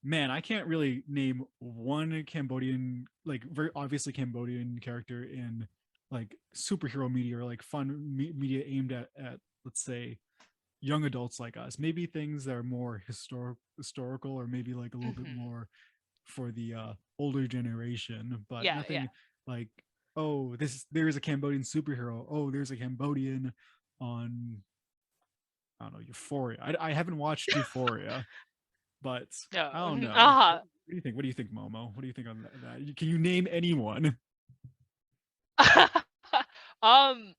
Man, I can't really name one Cambodian, like very obviously Cambodian character in like superhero media or like fun media aimed at let's say young adults like us. Maybe things that are more historical, or maybe like a little bit Hmm. more for the older generation, but Yeah, yeah. nothing like, oh, there is a Cambodian superhero. Oh, there's a Cambodian on, I don't know, Euphoria. I haven't watched Euphoria, but No. I don't know. Uh-huh. What do you think? What do you think, Momo? What do you think on that? Can you name anyone? um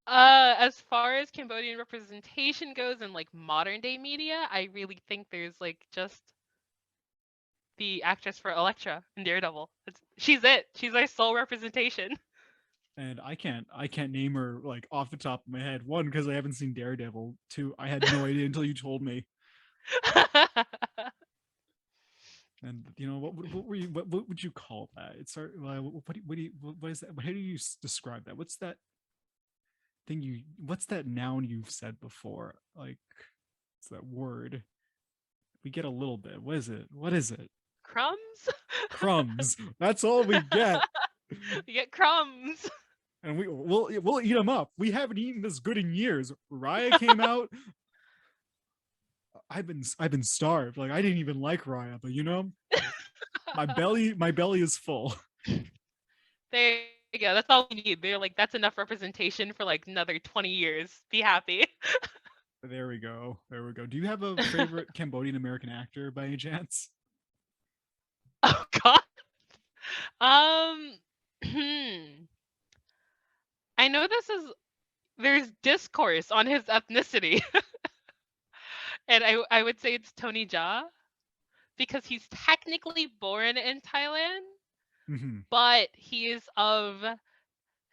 as far as Cambodian representation goes in like modern day media, I really think there's like just the actress for Elektra in Daredevil. She's it. She's our sole representation. And I can't name her like off the top of my head. One, because I haven't seen Daredevil. Two, I had no idea until you told me. And you know what were you what would you call that? It's what do you what is that? How do you describe that? What's that thing you? What's that noun you've said before? Like, it's that word we get a little bit. What is it? What is it? Crumbs? Crumbs. That's all we get. You get crumbs. And we'll eat them up. We haven't eaten this good in years. Raya came out. I've been starved. Like, I didn't even like Raya, but my belly is full. There you go. That's all we need. They're like, that's enough representation for like another 20 years. Be happy. There we go. There we go. Do you have a favorite Cambodian American actor by any chance? Oh god. Um hmm. I know there's discourse on his ethnicity. And I would say it's Tony Jaa because he's technically born in Thailand, Mm-hmm. but he is of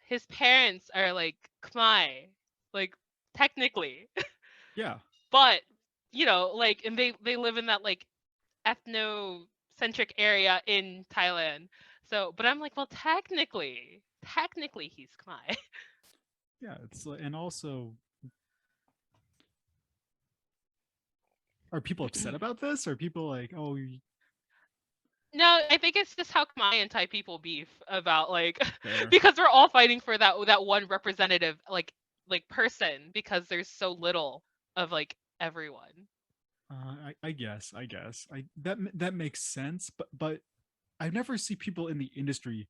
his parents are like Khmer, like technically. Yeah. But like and they live in that like ethnocentric area in Thailand. So, but I'm like, well, technically he's Khmer. Yeah. It's and also, are people upset about this? Are people like, oh, No, I think it's just how Khmer and Thai people beef about like fair? because we're all fighting for that one representative like person because there's so little of like everyone. I guess that makes sense, but I never see people in the industry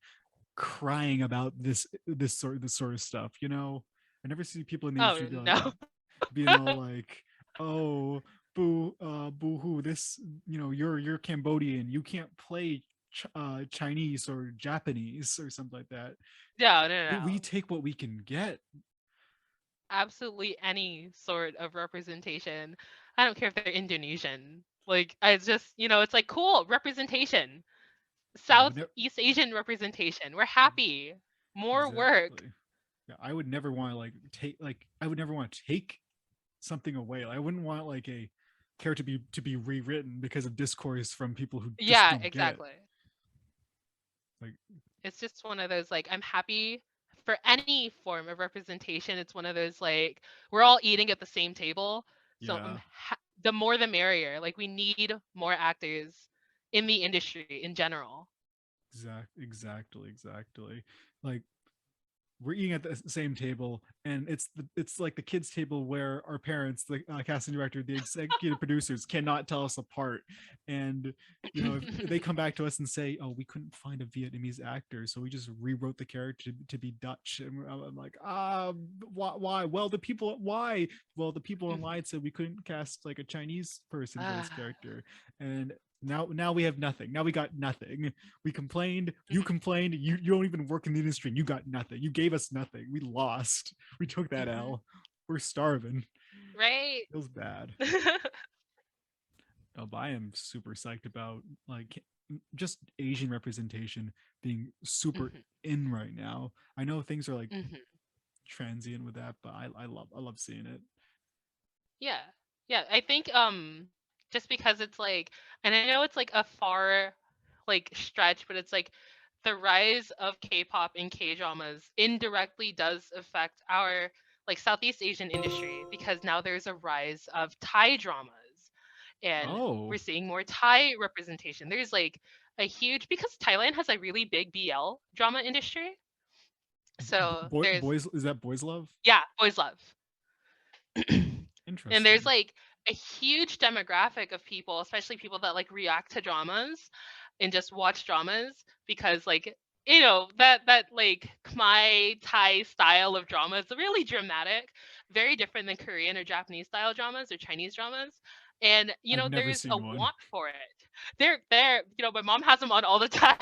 crying about this sort of stuff. I never see people in the Oh industry no. being all like, oh, boo hoo, this, you're Cambodian, you can't play Chinese or Japanese or something like that. No, no, We no. take what we can get. Absolutely any sort of representation. I don't care if they're Indonesian. Like I just, it's like cool representation. Yeah, I would never. Southeast Asian representation. We're happy. More work. Exactly. Yeah, I would never want to I would never want to take something away. I wouldn't want like a character to be rewritten because of discourse from people who just Yeah, don't get it. exactly. Like, It's just one of those like I'm happy for any form of representation. It's one of those like we're all eating at the same table, so yeah, the more the merrier. Like we need more actors in the industry in general. exactly. Like, we're eating at the same table, and it's like the kids table where our parents, the casting director, the executive producers cannot tell us apart. And if they come back to us and say, oh, we couldn't find a Vietnamese actor, so we just rewrote the character to be Dutch. And I'm like, why? Well, the people online said we couldn't cast like a Chinese person for this Ah. character. And now we have nothing. Now we got nothing. We complained, you complained, you don't even work in the industry, and you got nothing. You gave us nothing. We lost. We took that Mhm. L. We're starving. Right. Feels bad. But I am super psyched about like just Asian representation being super Mhm. in right now. I know things are like Mhm. transient with that, but I love seeing it. Yeah. Yeah, I think just because it's like and I know it's like a far like stretch, but it's like the rise of K-pop and K-dramas indirectly does affect our like Southeast Asian industry because now there's a rise of Thai dramas. and we're Oh, seeing more Thai representation. There's like a huge, because Thailand has a really big BL drama industry. So there's, boys, is that boys love? yeah, boys love. And there's Interesting. like a huge demographic of people, especially people that like react to dramas and just watch dramas because like that like Khmer Thai style of drama is really dramatic, very different than Korean or Japanese style dramas or Chinese dramas. And I've never there's a seen one. want for it. They're my mom has them on all the time.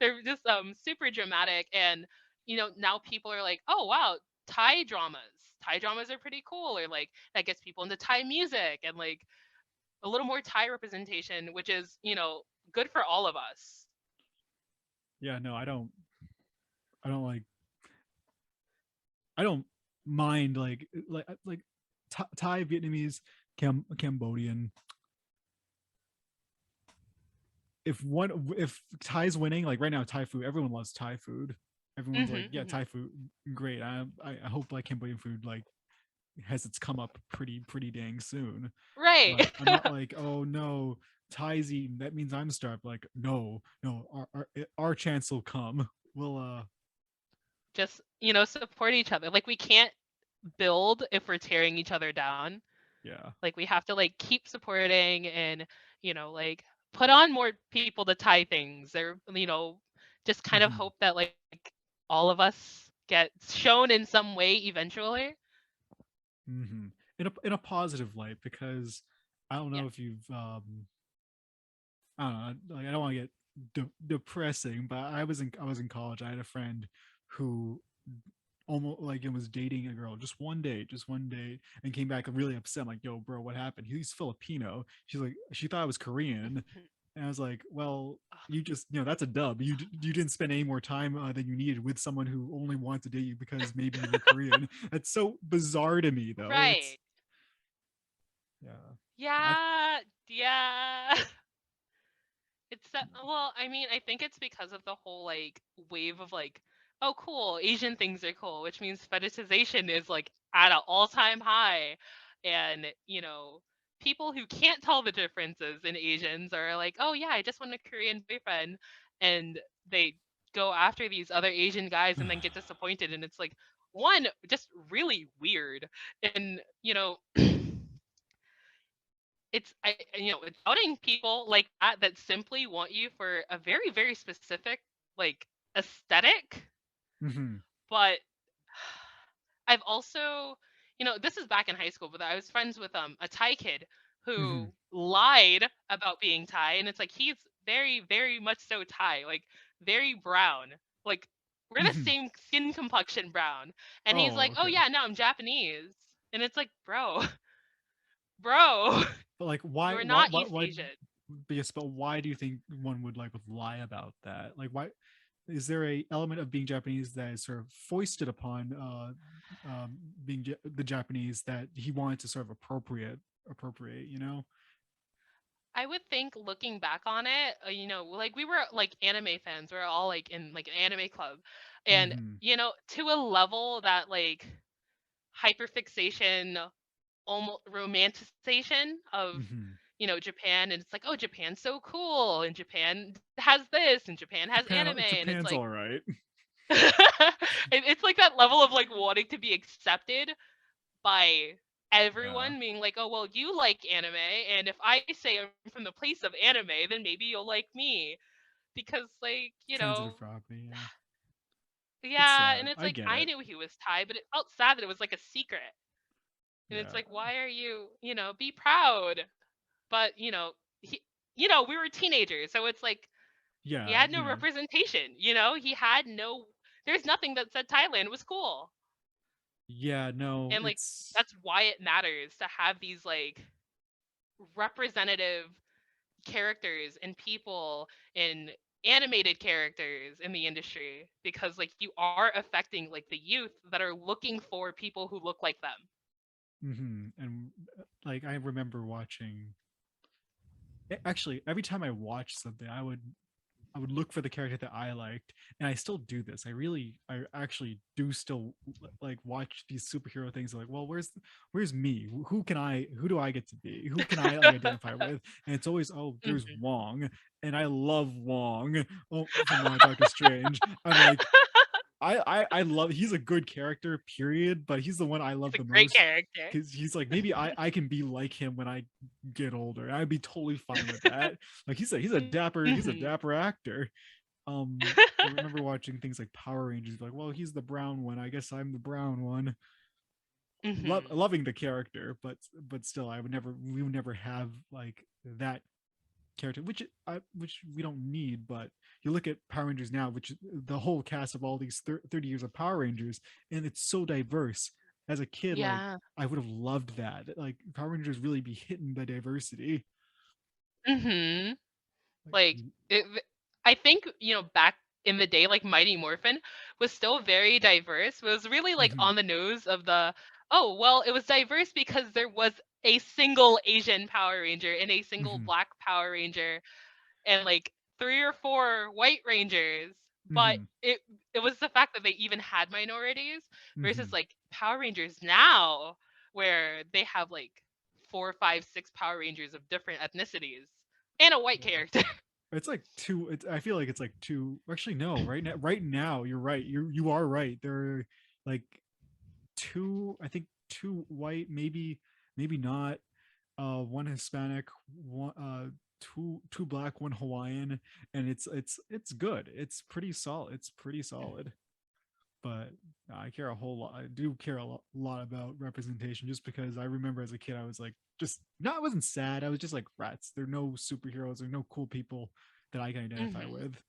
They're just super dramatic, and now people are like, oh wow, Thai dramas. Thai dramas are pretty cool, or like that gets people into Thai music and like a little more Thai representation, which is, good for all of us. Yeah, no, I don't like, I don't mind like Thai, Vietnamese, Cambodian. If Thai's winning, like right now, Thai food, everyone loves Thai food. Everyone's like, yeah, Hmm. Thai food, great. I hope like Cambodian food like has its come up pretty dang soon. Right. But I'm not like, oh no, Thai's eating. That means I'm starved. Like, no, no, our chance will come. We'll Just, support each other. Like we can't build if we're tearing each other down. yeah. Like we have to like keep supporting and, like put on more people to Thai things, or, just kind of Hmm. hope that like all of us get shown in some way eventually. Hmm. In a positive light, because I don't Yeah. know if you've I don't know, like I don't want to get depressing, but I was in college. I had a friend who almost like it was dating a girl just one day, and came back really upset. I'm like, yo, bro, what happened? He's Filipino. She's like, she thought I was Korean, and I was like, well, you just that's a dub. You didn't spend any more time than you needed with someone who only wanted to date you because maybe you were Korean. That's so bizarre to me, though. It's Right. yeah. I Yeah. Yeah. It's that, well, I mean, I think it's because of the whole like wave of like, oh cool, Asian things are cool, which means fetishization is like at an all-time high. And, people who can't tell the differences in Asians are like, oh yeah, I just want a Korean boyfriend. And they go after these other Asian guys and then get disappointed. And it's like, one, just really weird. And, it's outing people like that simply want you for a very, very specific like aesthetic. hmm. But I've also, this is back in high school, but I was friends with a Thai kid Hmm. who lied about being Thai, and it's like he's very, very much so Thai, like very brown, like we're the Hmm. same skin complexion brown, and he's Oh, like, oh okay. yeah, no, I'm Japanese, and it's like, bro, bro, But like, you're not East why? Asian. But yes, but why do you think one would lie about that? Like, why is there a element of being Japanese that is sort of foisted upon being the Japanese that he wanted to sort of appropriate? You know? I would think looking back on it, like we were like anime fans. We are all like in like an anime club. And, Mm-hmm. to a level that like hyperfixation, almost romanticization of, Mm-hmm. Japan. And it's like, oh, Japan's so cool. And Japan has this and Japan has anime. And it's Japan's like, all right. it's like that level of like wanting to be accepted by Yeah, everyone, being like, oh, well, you like anime, and if I say I'm from the place of anime, then maybe you'll like me. Because, like, transitive property. Yeah, it's yeah, and sad. it's I like, get I it. knew he was Thai, but it felt sad that it was like a secret. And it's Yeah, like, why are you, be proud? But, we were teenagers, so it's like, he yeah. had no representation, he had no, there's nothing that said Thailand was cool. Yeah. No, And, like, it's that's why it matters to have these, like, representative characters and people and animated characters in the industry, because like you are affecting like the youth that are looking for people who look like them. and like I remember watching. Actually, every time I watched something, I would I would look for the character that I liked, and I still do this. I actually do still like watch these superhero things. Like, well, where's me? Who do I get to be? Who can I like identify with? And it's always, oh, there's Mhm. Wong, and I love Wong. Oh, from Doctor Strange. I'm like, I love. He's a good character, period. But he's the one I He's love a the great most character. because he's like, maybe I can be like him when I get older. I'd be totally fine with that. Like he's a Mhm. dapper actor. I remember watching things like Power Rangers. Like, well, he's the brown one. I guess I'm the brown one. Mhm. Loving the character, but still, we would never have like that character, which we don't need. But you look at Power Rangers now, which the whole cast of all these 30 years of Power Rangers, and it's so diverse. As a kid, like Yeah. I would have loved that. Like Power Rangers really be hitting the diversity. Mhm. Like, Like I think, back in the day, like Mighty Morphin was still very diverse. It was really like mhm, on the nose of the, oh, well, it was diverse because there was a single Asian Power Ranger and a single mhm, Black Power Ranger and like three or four White Rangers. But mhm, it was the fact that they even had minorities versus mhm. like Power Rangers now, where they have like four, five, six Power Rangers of different ethnicities and a white Yeah. character. It's like two. I feel like it's like two. Actually, no. Right now, you're right. You are right. There are like two. I think two white, maybe not. One Hispanic, one two black, one Hawaiian, and it's good. It's pretty solid. It's pretty solid. But I care a whole lot. I do care lot about representation, just because I remember as a kid, I was like, just no, I wasn't sad. I was just like, rats. There are no superheroes. There are no cool people that I can identify Mhm. with.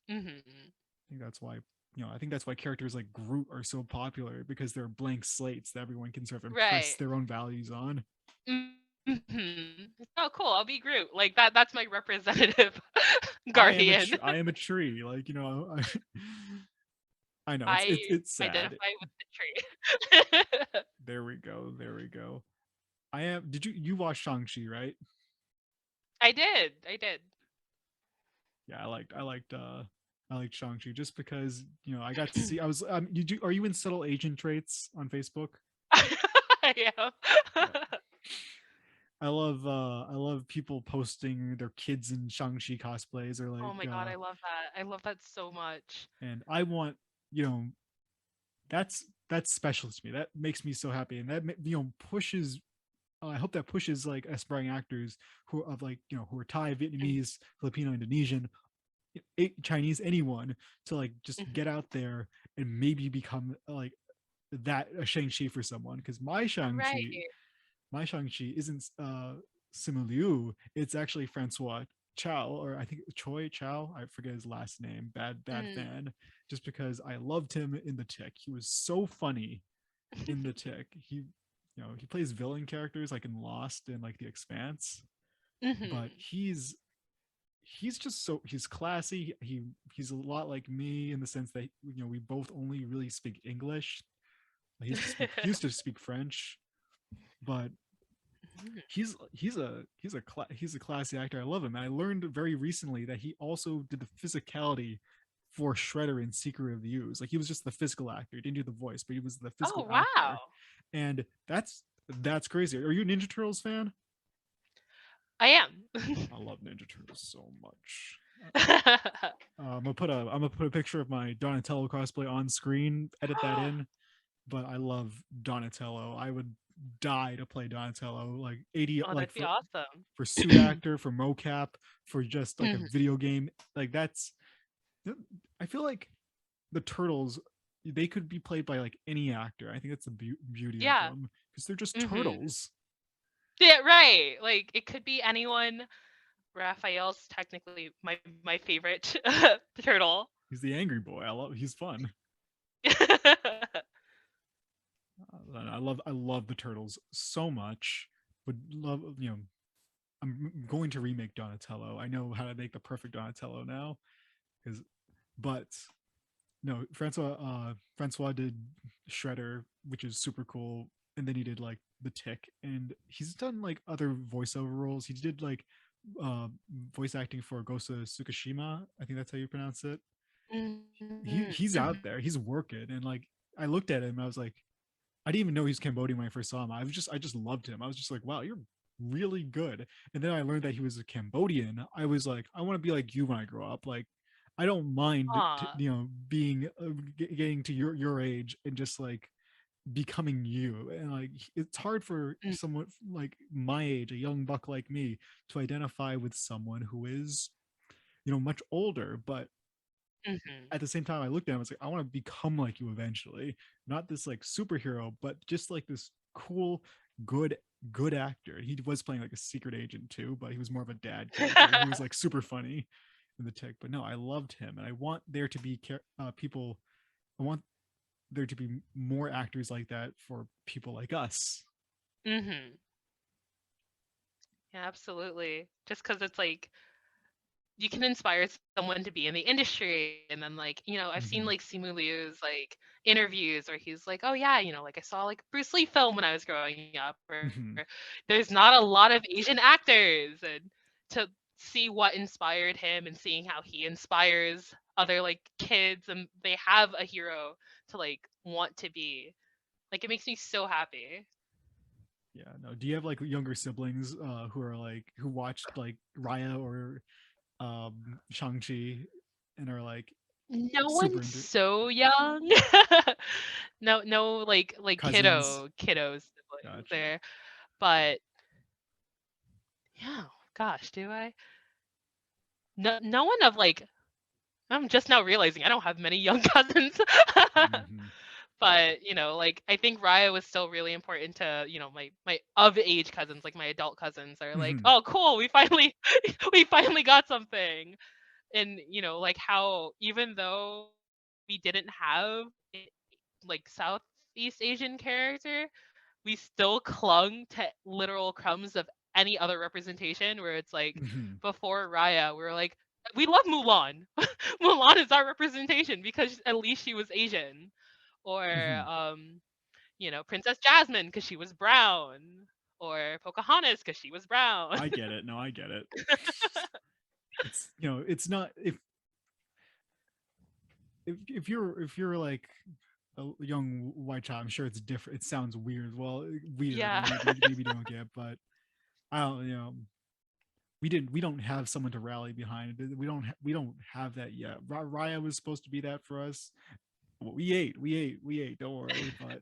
Mhm. I think that's why. I think that's why characters like Groot are so popular, because they're blank slates that everyone can sort of impress Right. their own values on. Mhm. Oh, cool. I'll be Groot. Like that's my representative guardian. I am a tree. Like I know I it's sad. identify with the tree. There we go. There we go. I am. Did you watch Shang-Chi, right? I did. I did. Yeah, I liked Shang-Chi, just because, I got to see. I was are you in Subtle Agent Traits on Facebook? I am. Yeah. I love people posting their kids in Shang-Chi cosplays, or Oh like my god, I love that. I love that so much. and I want, you know, that's special to me. That makes me so happy, and that pushes. I hope that pushes like aspiring actors who are Thai, Mhm. Vietnamese, Filipino, Indonesian, Chinese, anyone, to like just Mhm. get out there and maybe become like that a Shang-Chi for someone. Because Right. my Shang-Chi isn't Simu Liu. It's actually Francois Chau, or I think Choi Chow. I forget his last name. Bad Mm. fan. Just because I loved him in The Tick. He was so funny in The Tick. He plays villain characters like in Lost and like The Expanse, but Mhm. he's just so he's classy. He's a lot like me in the sense that we both only really speak English. He used to speak French, but he's a classy actor. I love him. And I learned very recently that he also did the physicality for Shredder in Secret of the Ooze. Like, he was just the physical actor. He didn't do the voice, but he was the Oh, physical actor. wow. And that's crazy. Are you a Ninja Turtles fan? I am. I love Ninja Turtles so much. I'm gonna put a picture of my Donatello cosplay on screen. Edit that in. But I love Donatello. I would die to play Donatello. Like 80, Oh, like that'd be awesome. for suit actor, for mocap, for just like a Mhm. video game. Like, that's. I feel like the turtles, they could be played by like any actor. I think that's the beauty of Yeah. them, because they're just Mhm. turtles. Yeah, right. Like it could be anyone. Raphael's technically my favorite turtle. He's the angry boy. He's fun. I love the turtles so much. Would love, I'm going to remake Donatello. I know how to make the perfect Donatello now, because but no, Francois did Shredder, which is super cool, and then he did like The Tick, and he's done like other voiceover roles. He did like uh, voice acting for Ghost of Tsukushima. I think that's how you pronounce it. Mhm, He's mhm. out there. He's working, and like I looked at him, and I was like, I didn't even know he was Cambodian when I first saw him. I just loved him. I was just like, wow, you're really good. And then I learned that he was a Cambodian. I was like, I want to be like you when I grow up. Like, I don't mind, Aw. being getting to your age and just like becoming you. And like, it's hard for Mm, someone like my age, a young buck like me, to identify with someone who is, much older. But mhm. at the same time, I looked at him, I was like, I want to become like you eventually. Not this like superhero, but just like this cool, good, good actor. He was playing like a secret agent too, but he was more of a dad character who was like super funny in the tech. But no, I loved him, and I want there to be people. I want there to be more actors like that for people like us. Mhm. Yeah, absolutely. Just because it's like you can inspire someone to be in the industry, and then like I've seen Mm-hmm. like Simu Liu's like interviews where he's like, oh yeah, like I saw like Bruce Lee film when I was growing up, or Mm-hmm. there's not a lot of Asian actors, and to see what inspired him and seeing how he inspires other like kids and they have a hero to like want to be, like it makes me so happy. Yeah, no. Do you have like younger siblings who are like who watched like Raya or Shang-Chi and are like No super one's into so young. No, like cousins? kiddos siblings Gotcha. there. But yeah, gosh, do I? No one of like, I'm just now realizing I don't have many young cousins. Hmm. But like I think Raya was still really important to my of age cousins, like my adult cousins are like, Hmm. oh cool, we finally we finally got something. And like how even though we didn't have like Southeast Asian character, we still clung to literal crumbs of any other representation where it's like Hmm. before Raya, we were like, we love Mulan. Mulan is our representation because at least she was Asian. Or Hmm. Princess Jasmine because she was brown. Or Pocahontas because she was brown. I get it. No, I get it. It's it's not if you're like a young white child, I'm sure it's different. It sounds weird. Well, weird, or Yeah. maybe you don't get, but I don't. We don't have someone to rally behind. We don't have that yet. Raya was supposed to be that for us. Well, we ate. Don't worry, but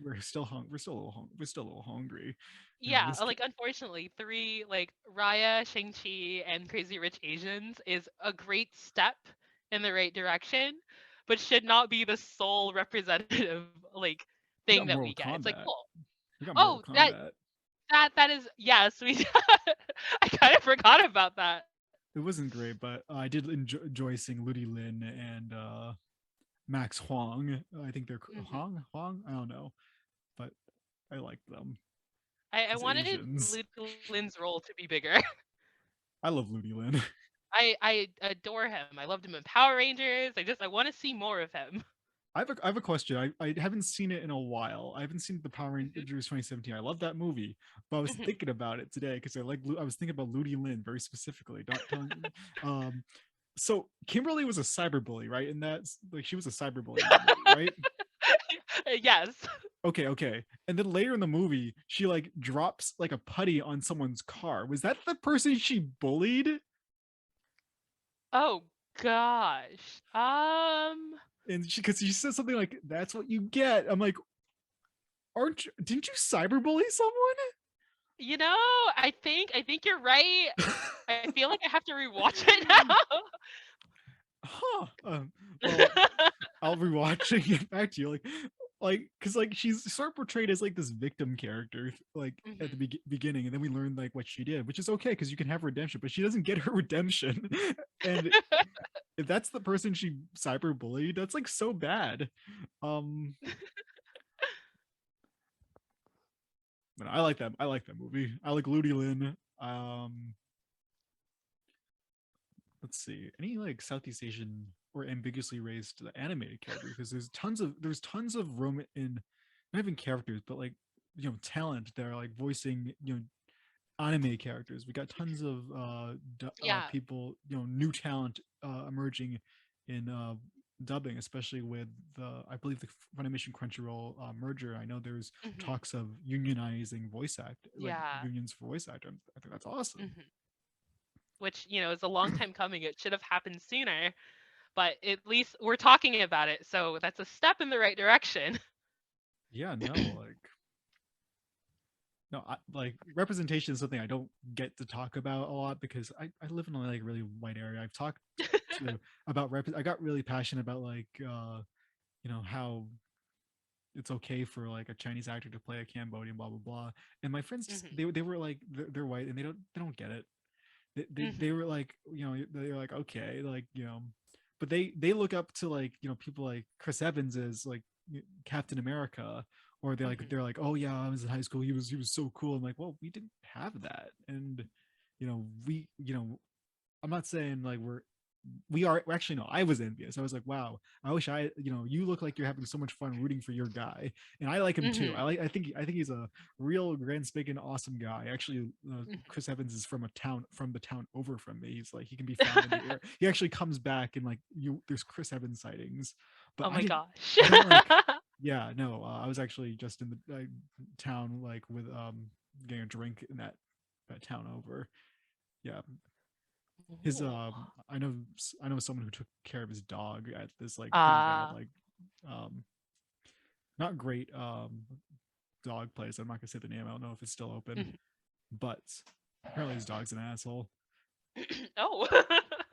we're still hung. We're still a little hung. We're still a little hungry. Yeah, This. like unfortunately, three like Raya, Shang-Chi, and Crazy Rich Asians is a great step in the right direction, but should not be the sole representative like We thing got that we Mortal get. It's like, Kombat. cool. We got Mortal Oh, that Kombat. that is yes, we I kind of forgot about that. It wasn't great, but I did enjoy seeing Ludi Lin and Max Huang. I think they're Hmm. Huang. I don't know, but I like them I as wanted Asians. Lynn's role to be bigger. I love Ludi Lin. I adore him. I loved him in Power Rangers. I want to see more of him. I have a question. I haven't seen it in a while. I haven't seen the Power Mhm, Rangers 2017. I love that movie, but I was mhm. thinking about it today because I was thinking about Ludi Lin very specifically. Not telling. Um, so Kimberly was a cyberbully, right? And that's like she was a cyberbully in that movie, right? Yes. Okay, okay. And then later in the movie, she like drops like a putty on someone's car. Was that the person she bullied? Oh gosh. And she because she said something like, "That's what you get." I'm like, "Aren't you? Didn't you cyberbully someone?" I think you're right. I feel like I have to rewatch it now. Huh. Well, I'll rewatch and get back to you. Because like she's sort of portrayed as like this victim character, like at the Mhm. beginning, and then we learn like what she did, which is okay because you can have redemption, but she doesn't get her redemption. And if that's the person she cyberbullied, that's like so bad. Um, but I like that. I like that movie. I like Ludi Lin. Let's see, any like Southeast Asian or ambiguously raised animated characters, because there's tons of room in not even characters, but like talent that are like voicing anime characters. We got tons of Yeah. people, new talent emerging in dubbing, especially with I believe the Funimation Crunchyroll merger. I know there's Hmm. talks of unionizing voice act, like Yeah. unions for voice actor. I think that's awesome. Hmm. Which, is a long time coming. It should have happened sooner, but at least we're talking about it. So that's a step in the right direction. Yeah, no, like no, like representation is something I don't get to talk about a lot because I live in a like really white area. I've talked to about I got really passionate about like how it's okay for like a Chinese actor to play a Cambodian, blah blah blah. And my friends just Hmm. they were like they're white and they don't get it. They Hmm. were like they were like okay like but they look up to like people like Chris Evans as like Captain America, or Hmm. they're like, oh yeah, I was in high school, he was so cool. I'm like, well, we didn't have that. And we I'm not saying like we're actually no, I was envious. I was like, wow, I wish you look like you're having so much fun rooting for your guy. And I like him too. Hmm. I think he's a real grand spanking awesome guy. Actually, Hmm. Chris Evans is from the town over from me. He's like, he can be found in the air. He actually comes back and like there's Chris Evans sightings. But Oh my gosh. I don't like, yeah, no, I was actually just in the town like with getting a drink in that town over. Yeah, his Ooh. I know someone who took care of his dog at this like pretty bad Ah. like um not great dog place. I'm not gonna say the name. I don't know if it's still open, Mhm. but apparently his dog's an asshole. Oh.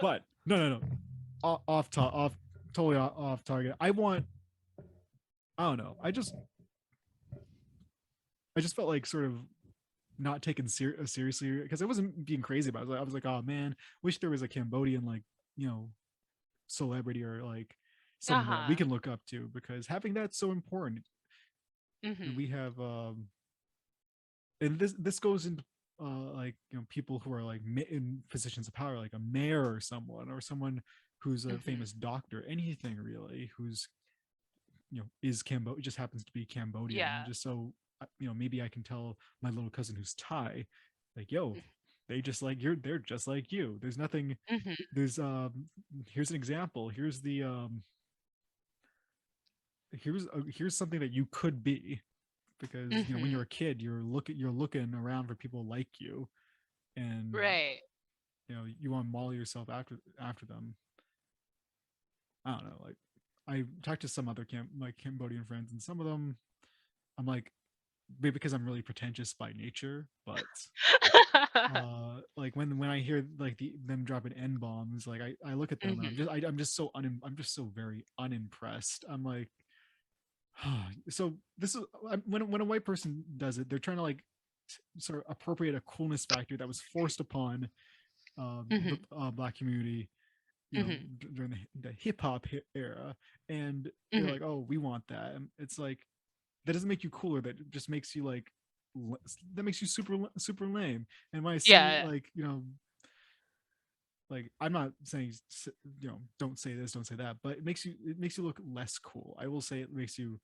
But no, off totally off target. I don't know. I just felt like sort of not taken seriously because I wasn't being crazy about it. I was like, oh man, wish there was a Cambodian like you know celebrity or like someone that we Uh-huh. can look up to, because having that's so important. We Mhm. have and this goes into like people who are like in positions of power, like a mayor or someone who's a Mhm. famous doctor, anything really, who's is Cambo just happens to be Cambodian, and Yeah. just so maybe I can tell my little cousin who's Thai, like, yo, they're just like you. There's nothing. Mhm. There's here's an example. Here's something that you could be, because when you're Mhm. a kid you're looking around for people like you, and Right. you want to model yourself after them. I don't know, like I talked to some other Cambodian friends, and some of them I'm like, maybe because I'm really pretentious by nature, but like when I hear like them dropping N bombs, like I look at them and Mhm. I'm just so very unimpressed. I'm like, so this is when a white person does it, they're trying to like sort of appropriate a coolness factor that was forced upon the Mhm. black community, Mhm. during the hip hop era, and they're Mhm. like, oh, we want that. And it's like, that doesn't make you cooler. That just makes you like that makes you super lame. And when I see Yeah. like like, I'm not saying don't say this, don't say that, but it makes you look less cool. I will say it makes you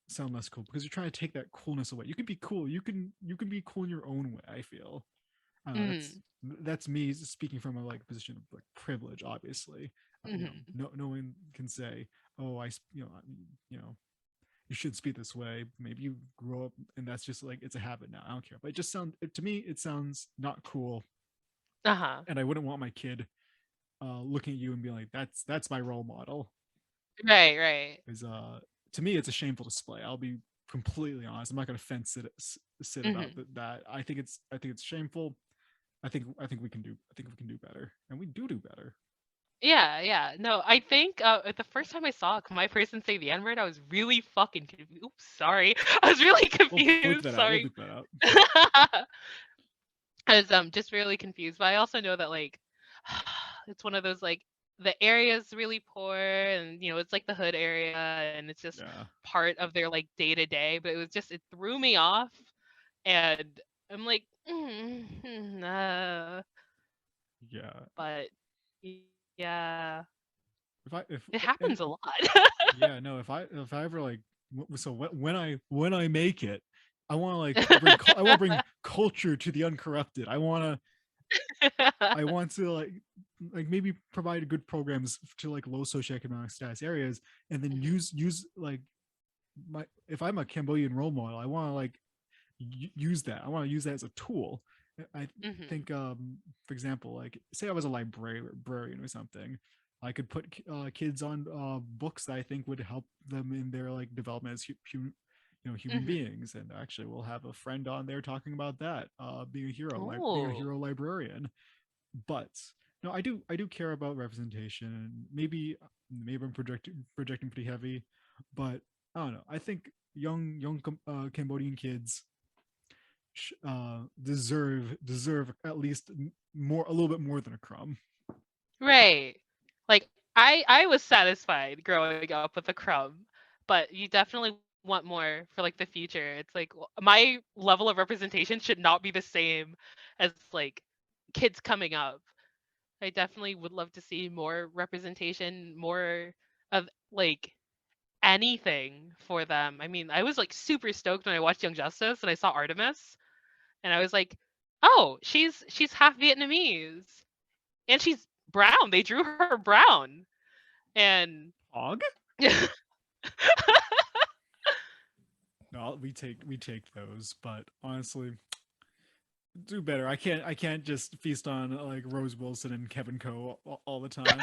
sound less cool because you're trying to take that coolness away. You can be cool. You can be cool in your own way, I feel. I don't know. That's Mhm. that's me speaking from a like position of like privilege. Obviously, Mhm. no one can say, oh, you should speak this way. Maybe you grow up and that's just like it's a habit now. I don't care. But to me it sounds not cool, Uh-huh. and I wouldn't want my kid looking at you and being like, that's my role model. Right, right. Because to me it's a shameful display. I'll be completely honest. I'm not going to sit about Mhm. that. I think it's shameful. I think we can do better, and we do better. Yeah, yeah. No, I think the first time I saw a my person say the N-word, I was really fucking confused. Oops, sorry. I was really We'll bleep confused. that out. We'll Sorry. bleep that out. I was just really confused, but I also know that like it's one of those like the area is really poor, and it's like the hood area, and it's just Yeah, part of their like day to day, but it threw me off, and I'm like yeah. but yeah, If I if it and happens a lot. yeah, no, if I ever like so when I make it, want to like bring I want to bring culture to the uncorrupted. I want to like maybe provide good programs to like low socioeconomic status areas, and then use like my if I'm a Cambodian role model, I want to like use that. I want to use that as a tool. I think, for example, like say I was a librarian or something, I could put kids on books that I think would help them in their like development as human beings. And actually, we'll have a friend on there talking about that, being a hero, like being a Oh. hero librarian. But no, I do care about representation, and maybe I'm projecting pretty heavy, but I don't know. I think young Cambodian kids deserve at least more, a little bit more than a crumb. Right. Like I was satisfied growing up with a crumb, but you definitely want more for like the future. It's like my level of representation should not be the same as like kids coming up. I definitely would love to see more representation, more of like anything for them. I mean, I was like super stoked when I watched Young Justice and I saw Artemis and I was like, "Oh, she's half Vietnamese and she's brown. They drew her brown." And Og? No, we take those, but honestly, do better. I can't just feast on like Rose Wilson and Kevin Coe all the time.